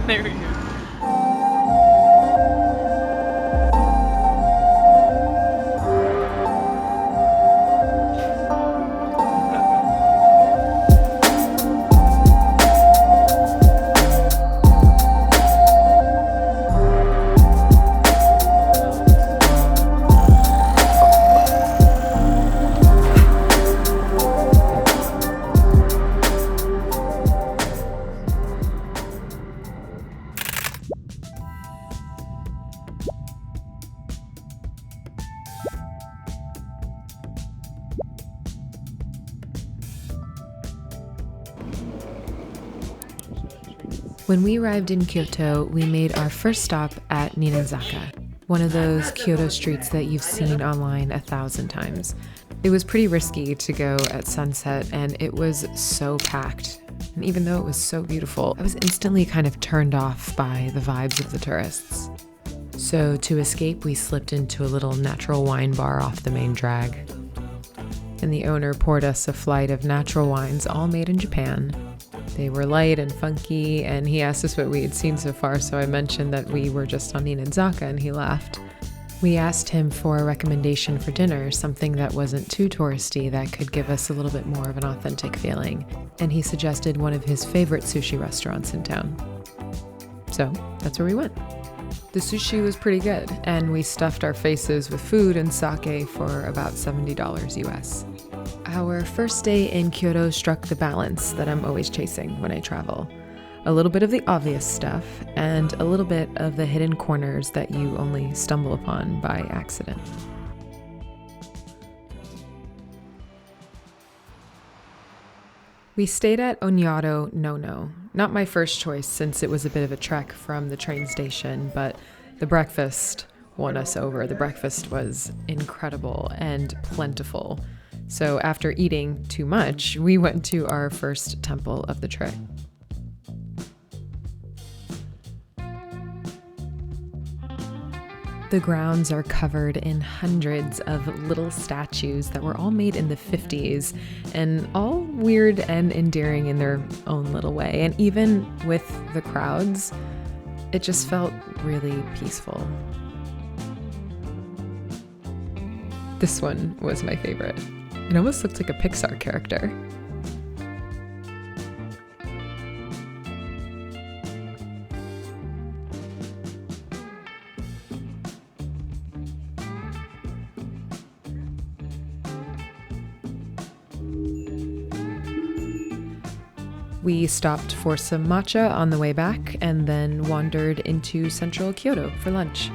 There we go. When we arrived in Kyoto, we made our first stop at Ninenzaka, one of those Kyoto streets that you've seen online 1,000 times. It was pretty risky to go at sunset, and it was so packed. And even though it was so beautiful, I was instantly kind of turned off by the vibes of the tourists. So to escape, we slipped into a little natural wine bar off the main drag. And the owner poured us a flight of natural wines, all made in Japan. They were light and funky, and he asked us what we had seen so far, so I mentioned that we were just on Ninenzaka, and he laughed. We asked him for a recommendation for dinner, something that wasn't too touristy that could give us a little bit more of an authentic feeling, and he suggested one of his favorite sushi restaurants in town. So that's where we went. The sushi was pretty good, and we stuffed our faces with food and sake for about $70 US. Our first day in Kyoto struck the balance that I'm always chasing when I travel. A little bit of the obvious stuff, and a little bit of the hidden corners that you only stumble upon by accident. We stayed at Onyado Nono. Not my first choice since it was a bit of a trek from the train station, but the breakfast won us over. The breakfast was incredible and plentiful. So after eating too much, we went to our first temple of the trip. The grounds are covered in hundreds of little statues that were all made in the 50s and all weird and endearing in their own little way. And even with the crowds, it just felt really peaceful. This one was my favorite. It almost looked like a Pixar character. We stopped for some matcha on the way back and then wandered into central Kyoto for lunch.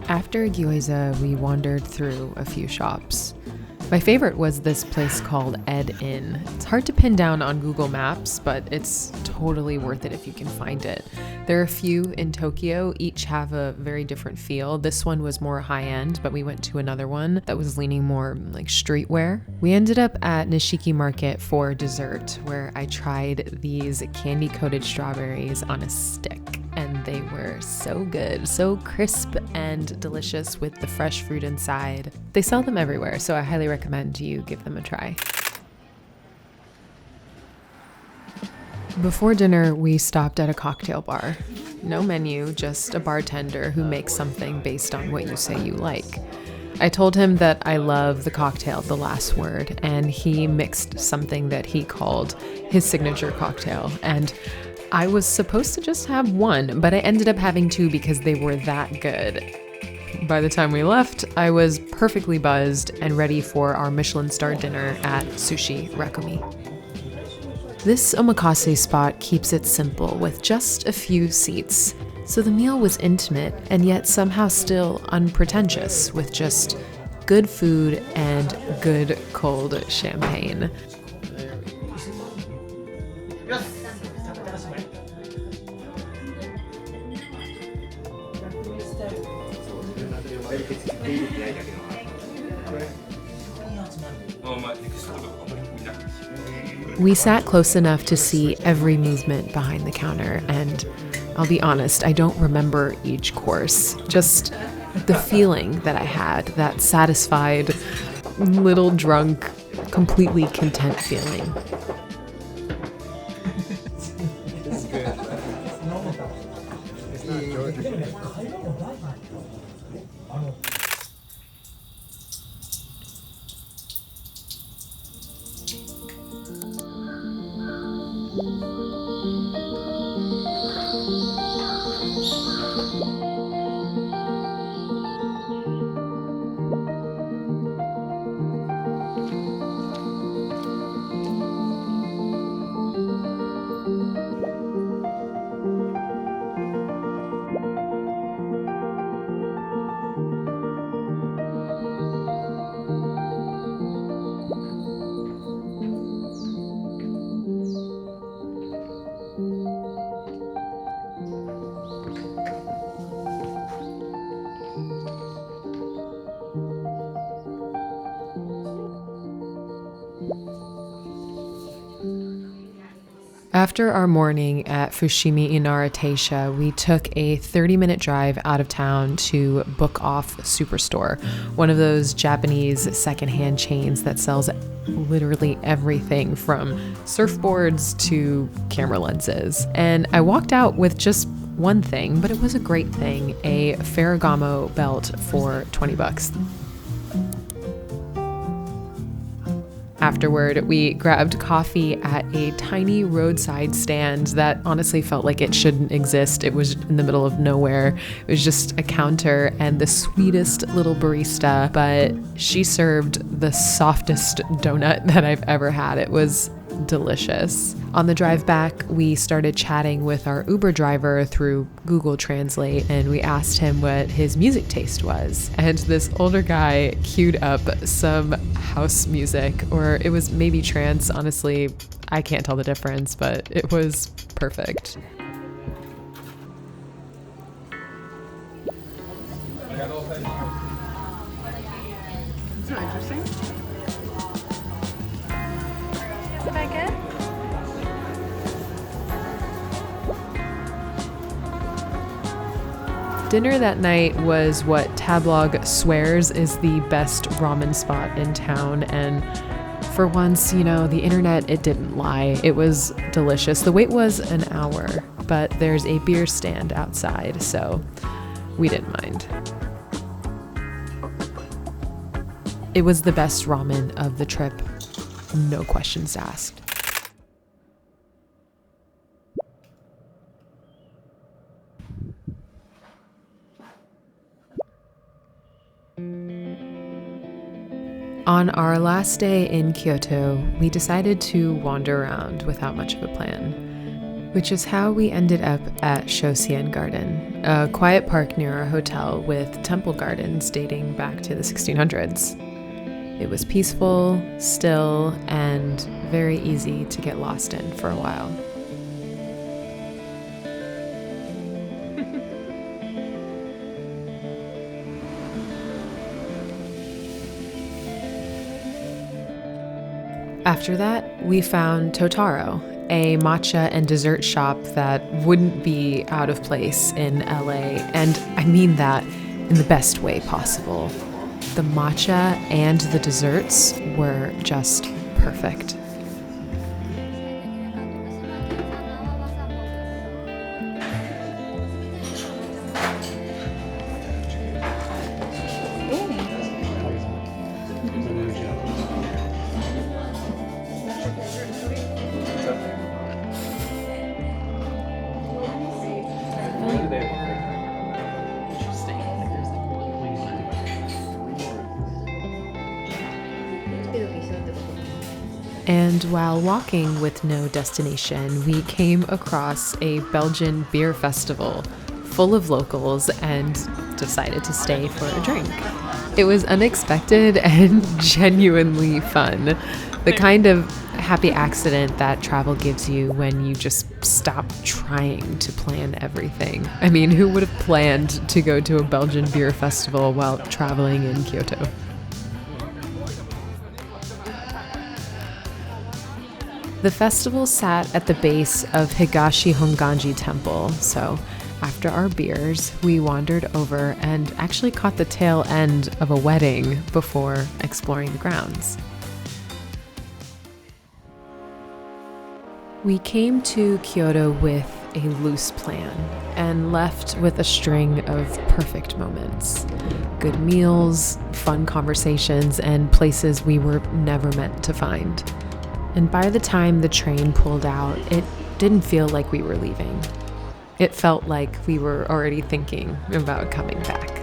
After gyoza, we wandered through a few shops. My favorite was this place called Ed Inn. It's hard to pin down on Google Maps, but it's totally worth it if you can find it. There are a few in Tokyo, each have a very different feel. This one was more high-end, but we went to another one that was leaning more like streetwear. We ended up at Nishiki Market for dessert, where I tried these candy-coated strawberries on a stick. And they were so good, so crisp and delicious with the fresh fruit inside. They sell them everywhere, so I highly recommend you give them a try. Before dinner, we stopped at a cocktail bar. No menu, just a bartender who makes something based on what you say you like. I told him that I love the cocktail, The Last Word, and he mixed something that he called his signature cocktail. And I was supposed to just have one, but I ended up having two because they were that good. By the time we left, I was perfectly buzzed and ready for our Michelin-starred dinner at Sushi Rakumi. This omakase spot keeps it simple with just a few seats. So the meal was intimate and yet somehow still unpretentious with just good food and good cold champagne. We sat close enough to see every movement behind the counter, and I'll be honest, I don't remember each course. Just the feeling that I had, that satisfied, little drunk, completely content feeling. This is good. It's not Georgia. After our morning at Fushimi Inari, we took a 30-minute drive out of town to Book Off Superstore, one of those Japanese secondhand chains that sells literally everything from surfboards to camera lenses. And I walked out with just one thing, but it was a great thing, a Ferragamo belt for $20. Afterward, we grabbed coffee at a tiny roadside stand that honestly felt like it shouldn't exist. It was in the middle of nowhere. It was just a counter and the sweetest little barista, but she served the softest donut that I've ever had. It was delicious. On the drive back, we started chatting with our Uber driver through Google Translate, and we asked him what his music taste was. And this older guy queued up some house music, or it was maybe trance. Honestly, I can't tell the difference, but it was perfect. That's so interesting. Dinner that night was what Tablog swears is the best ramen spot in town, and for once, the internet, it didn't lie. It was delicious. The wait was an hour, but there's a beer stand outside, so we didn't mind. It was the best ramen of the trip, no questions asked. On our last day in Kyoto, we decided to wander around without much of a plan, which is how we ended up at Shoseien Garden, a quiet park near our hotel with temple gardens dating back to the 1600s. It was peaceful, still, and very easy to get lost in for a while. After that, we found Totaro, a matcha and dessert shop that wouldn't be out of place in LA, and I mean that in the best way possible. The matcha and the desserts were just perfect. And while walking with no destination, we came across a Belgian beer festival full of locals and decided to stay for a drink. It was unexpected and genuinely fun. The kind of happy accident that travel gives you when you just stop trying to plan everything. I mean, who would have planned to go to a Belgian beer festival while traveling in Kyoto? The festival sat at the base of Higashi Honganji Temple, so after our beers, we wandered over and actually caught the tail end of a wedding before exploring the grounds. We came to Kyoto with a loose plan and left with a string of perfect moments. Good meals, fun conversations, and places we were never meant to find. And by the time the train pulled out, it didn't feel like we were leaving. It felt like we were already thinking about coming back.